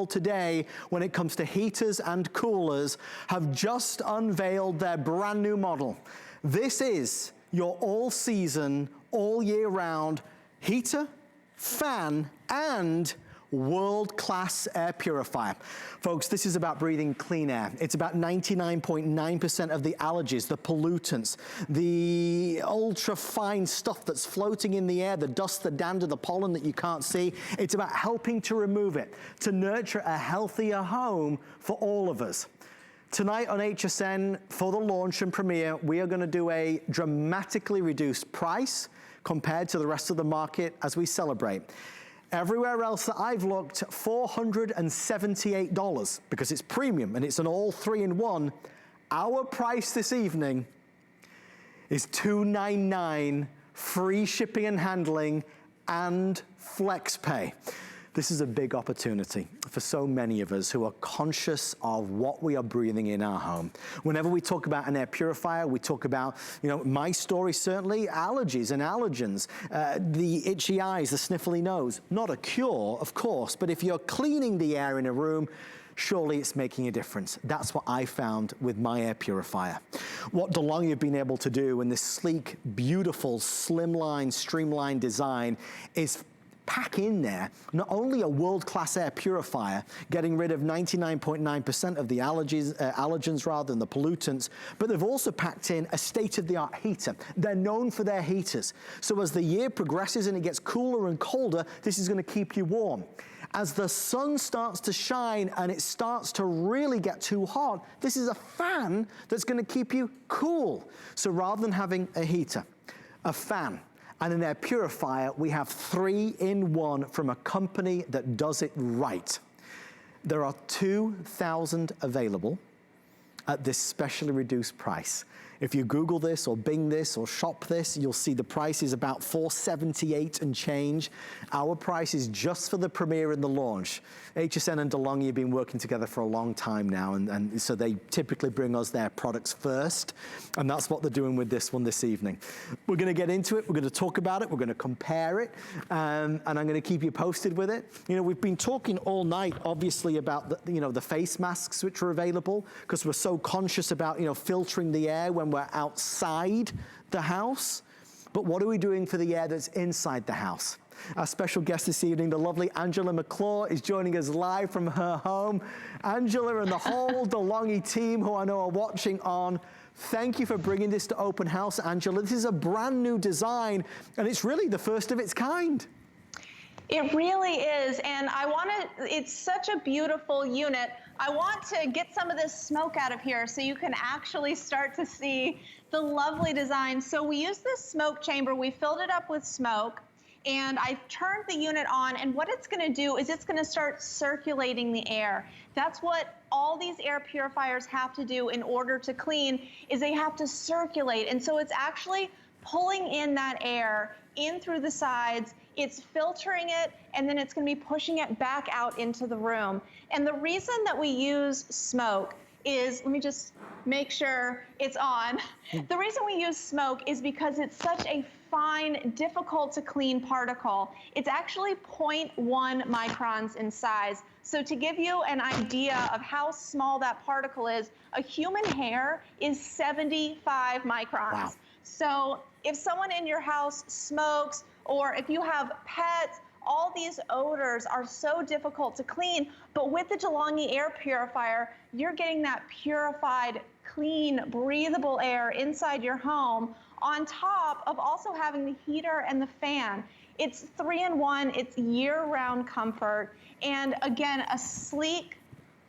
today when it comes to heaters and coolers have just unveiled their brand new model. This is your all-season, all-year-round heater, fan, and world-class air purifier. Folks, this is about breathing clean air. It's about 99.9% of the allergens, the pollutants, the ultrafine stuff that's floating in the air, the dust, the dander, the pollen that you can't see. It's about helping to remove it, to nurture a healthier home for all of us. Tonight on HSN, for the launch and premiere, we are gonna do a dramatically reduced price compared to the rest of the market as we celebrate. Everywhere else that I've looked, $478 because it's premium and it's an all 3-in-1. Our price this evening is $299, free shipping and handling, and flex pay. This is a big opportunity for so many of us who are conscious of what we are breathing in our home. Whenever we talk about an air purifier, we talk about, you know, my story certainly, allergies and allergens, the itchy eyes, the sniffly nose. Not a cure, of course, but if you're cleaning the air in a room, surely it's making a difference. That's what I found with my air purifier. What DeLonghi have been able to do in this sleek, beautiful, slimline, streamlined design is pack in there not only a world-class air purifier, getting rid of 99.9% of the allergens rather than the pollutants, but they've also packed in a state-of-the-art heater. They're known for their heaters. So as the year progresses and it gets cooler and colder, this is gonna keep you warm. As the sun starts to shine and it starts to really get too hot, this is a fan that's gonna keep you cool. So rather than having a heater, a fan, and an air purifier, we have 3-in-1 from a company that does it right. There are 2,000 available at this specially reduced price. If you Google this or Bing this or shop this, you'll see the price is about $478 and change. Our price is just for the premiere and the launch. HSN and DeLonghi have been working together for a long time now, and so they typically bring us their products first, and that's what they're doing with this one this evening. We're gonna get into it, we're gonna talk about it, we're gonna compare it, and I'm gonna keep you posted with it. You know, we've been talking all night, obviously, about the, you know, the face masks which are available, because we're so conscious about, you know, filtering the air when we're outside the house. But what are we doing for the air that's inside the house? Our special guest this evening, the lovely Angela McClure, is joining us live from her home. Angela and the whole DeLonghi team who I know are watching on, thank you for bringing this to Open House, Angela. This is a brand new design, and it's really the first of its kind. It really is, and it's such a beautiful unit. I want to get some of this smoke out of here so you can actually start to see the lovely design. So we use this smoke chamber, we filled it up with smoke, and I turned the unit on, and what it's gonna do is it's gonna start circulating the air. That's what all these air purifiers have to do in order to clean, is they have to circulate. And so it's actually pulling in that air in through the sides, it's filtering it, and then it's gonna be pushing it back out into the room. And the reason that we use smoke is, let me just make sure it's on. The reason we use smoke is because it's such a fine, difficult to clean particle. It's actually 0.1 microns in size. So to give you an idea of how small that particle is, a human hair is 75 microns. Wow. So if someone in your house smokes, or if you have pets, all these odors are so difficult to clean, but with the DeLonghi air purifier, you're getting that purified, clean, breathable air inside your home, on top of also having the heater and the fan. It's 3-in-1, it's year-round comfort, and again, a sleek,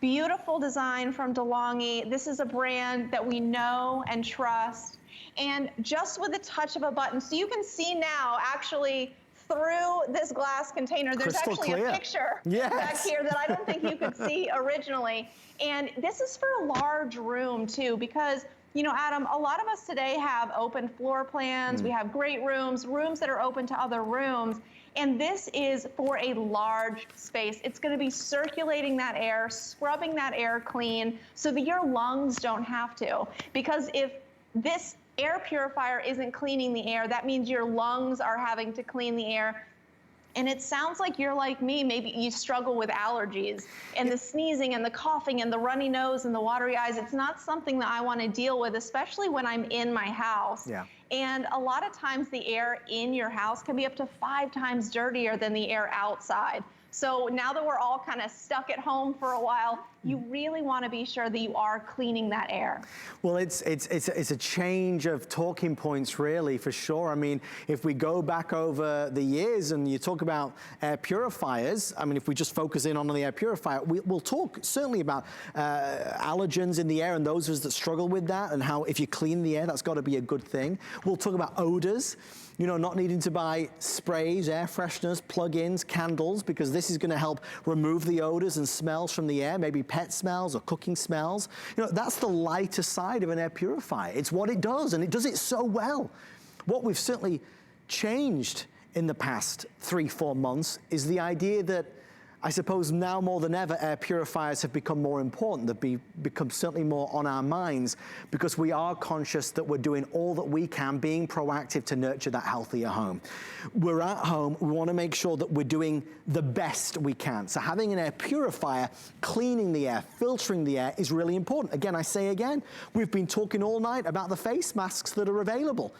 beautiful design from DeLonghi. This is a brand that we know and trust. And just with the touch of a button, so you can see now actually through this glass container, there's Crystal actually clear. A picture Yes. back here that I don't think you could see originally. And this is for a large room too, because, you know, Adam, a lot of us today have open floor plans, we have great rooms, rooms that are open to other rooms, and this is for a large space. It's gonna be circulating that air, scrubbing that air clean so that your lungs don't have to. Because if this air purifier isn't cleaning the air, that means your lungs are having to clean the air. And it sounds like you're like me, maybe you struggle with allergies and the sneezing and the coughing and the runny nose and the watery eyes. It's not something that I want to deal with, especially when I'm in my house. Yeah. And a lot of times the air in your house can be up to 5 times dirtier than the air outside. So now that we're all kind of stuck at home for a while, you really want to be sure that you are cleaning that air. Well, it's a change of talking points, really, for sure. I mean, if we go back over the years and you talk about air purifiers, I mean, if we just focus in on the air purifier, we'll talk certainly about allergens in the air and those of us that struggle with that, and how if you clean the air, that's got to be a good thing. We'll talk about odors. You know, not needing to buy sprays, air fresheners, plug-ins, candles, because this is going to help remove the odors and smells from the air, maybe pet smells or cooking smells. You know, that's the lighter side of an air purifier. It's what it does, and it does it so well. What we've certainly changed in the past 3-4 months is the idea that, I suppose now more than ever, air purifiers have become more important. They've become certainly more on our minds, because we are conscious that we're doing all that we can, being proactive to nurture that healthier home. We're at home, we want to make sure that we're doing the best we can. So having an air purifier, cleaning the air, filtering the air is really important. Again, I say again, we've been talking all night about the face masks that are available,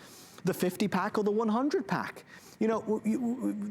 the 50-pack or the 100-pack. You know,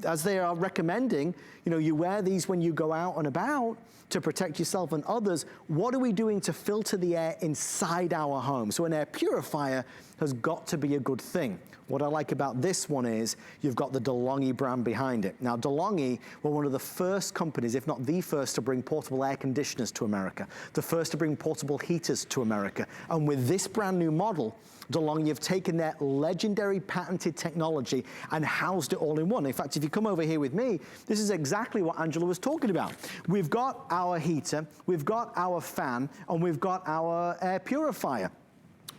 as they are recommending, you know, you wear these when you go out and about to protect yourself and others. What are we doing to filter the air inside our home? So an air purifier has got to be a good thing. What I like about this one is you've got the DeLonghi brand behind it. Now, DeLonghi were one of the first companies, if not the first, to bring portable air conditioners to America, the first to bring portable heaters to America. And with this brand new model, DeLonghi have taken their legendary patented technology and housed it all in one. In fact, if you come over here with me, this is exactly what Angela was talking about. We've got our heater, we've got our fan, and we've got our air purifier.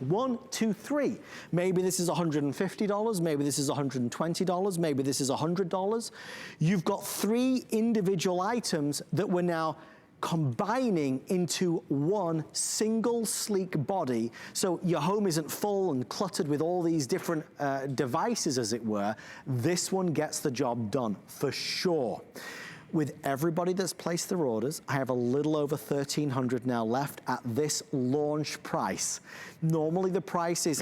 1, 2, 3. Maybe this is $150, maybe this is $120, maybe this is $100. You've got 3 individual items that we're now combining into one single sleek body, so your home isn't full and cluttered with all these different devices, as it were. This one gets the job done for sure. With everybody that's placed their orders, I have a little over 1,300 now left at this launch price. Normally the price is,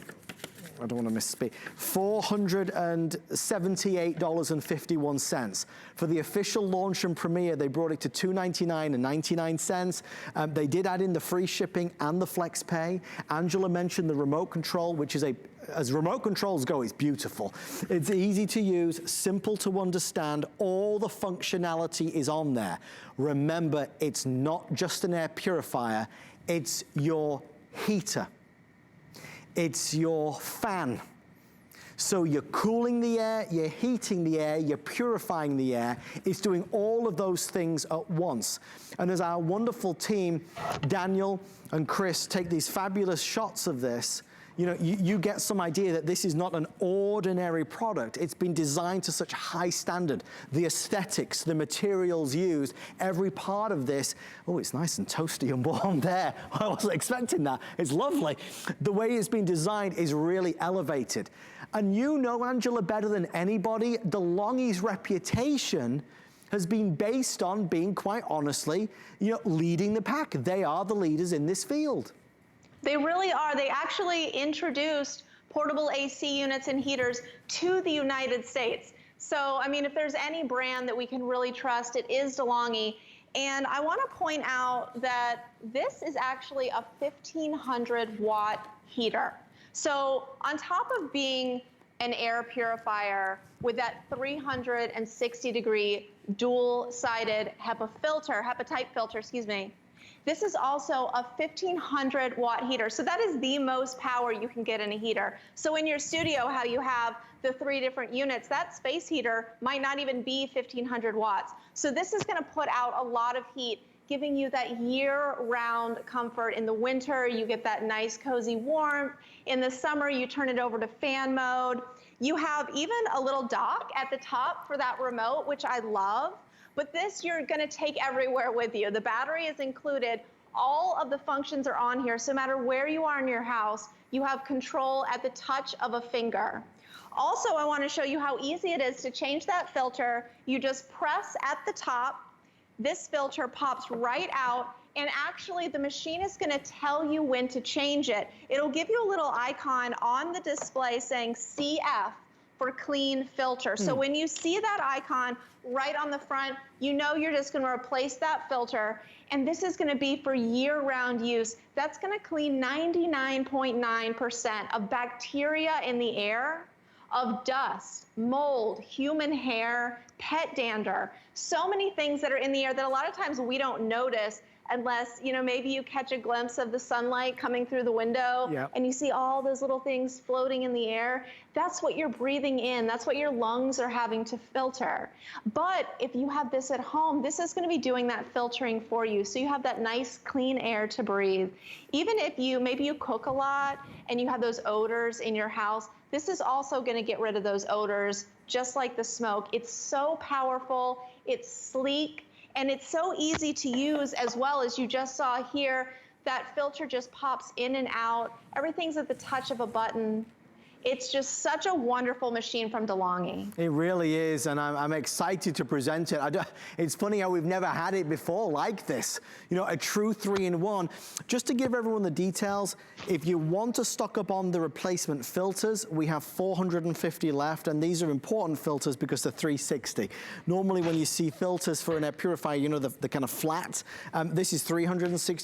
I don't want to misspeak, $478.51. For the official launch and premiere, they brought it to $299.99. They did add in the free shipping and the flex pay. Angela mentioned the remote control, which is as remote controls go, it's beautiful. It's easy to use, simple to understand. All the functionality is on there. Remember, it's not just an air purifier, it's your heater. It's your fan. So you're cooling the air, you're heating the air, you're purifying the air. It's doing all of those things at once. And as our wonderful team, Daniel and Chris, take these fabulous shots of this, you know, you get some idea that this is not an ordinary product. It's been designed to such high standard. The aesthetics, the materials used, every part of this. Oh, it's nice and toasty and warm there. I wasn't expecting that. It's lovely. The way it's been designed is really elevated. And you know, Angela, better than anybody, DeLonghi's reputation has been based on being, quite honestly, you know, leading the pack. They are the leaders in this field. They really are. They actually introduced portable AC units and heaters to the United States. So, I mean, if there's any brand that we can really trust, it is DeLonghi. And I want to point out that this is actually a 1,500 watt heater. So on top of being an air purifier with that 360 degree dual-sided HEPAtype filter, this is also a 1,500 watt heater. So that is the most power you can get in a heater. So in your studio, how you have the 3 different units, that space heater might not even be 1,500 watts. So this is gonna put out a lot of heat, giving you that year-round comfort. In the winter, you get that nice cozy warmth. In the summer, you turn it over to fan mode. You have even a little dock at the top for that remote, which I love. But this you're gonna take everywhere with you. The battery is included. All of the functions are on here, so no matter where you are in your house, you have control at the touch of a finger. Also, I want to show you how easy it is to change that filter. You just press at the top, this filter pops right out, and actually the machine is going to tell you when to change it. It'll give you a little icon on the display saying CF for clean filter. So when you see that icon right on the front, you know you're just going to replace that filter, and this is going to be for year-round use. That's going to clean 99.9% of bacteria in the air, of dust, mold, human hair, pet dander, so many things that are in the air that a lot of times we don't notice unless, you know, maybe you catch a glimpse of the sunlight coming through the window and you see all those little things floating in the air. That's what you're breathing in. That's what your lungs are having to filter. But if you have this at home, this is going to be doing that filtering for you. So you have that nice clean air to breathe. Even if maybe you cook a lot and you have those odors in your house, this is also going to get rid of those odors, just like the smoke. It's so powerful, it's sleek, and it's so easy to use as well. As you just saw here. That filter just pops in and out. Everything's at the touch of a button. It's just such a wonderful machine from DeLonghi. It really is, and I'm excited to present it. It's funny how we've never had it before like this. You know, a true 3-in-1. Just to give everyone the details, if you want to stock up on the replacement filters, we have 450 left, and these are important filters because they're 360. Normally when you see filters for an air purifier, you know, the kind of flat, this is 360.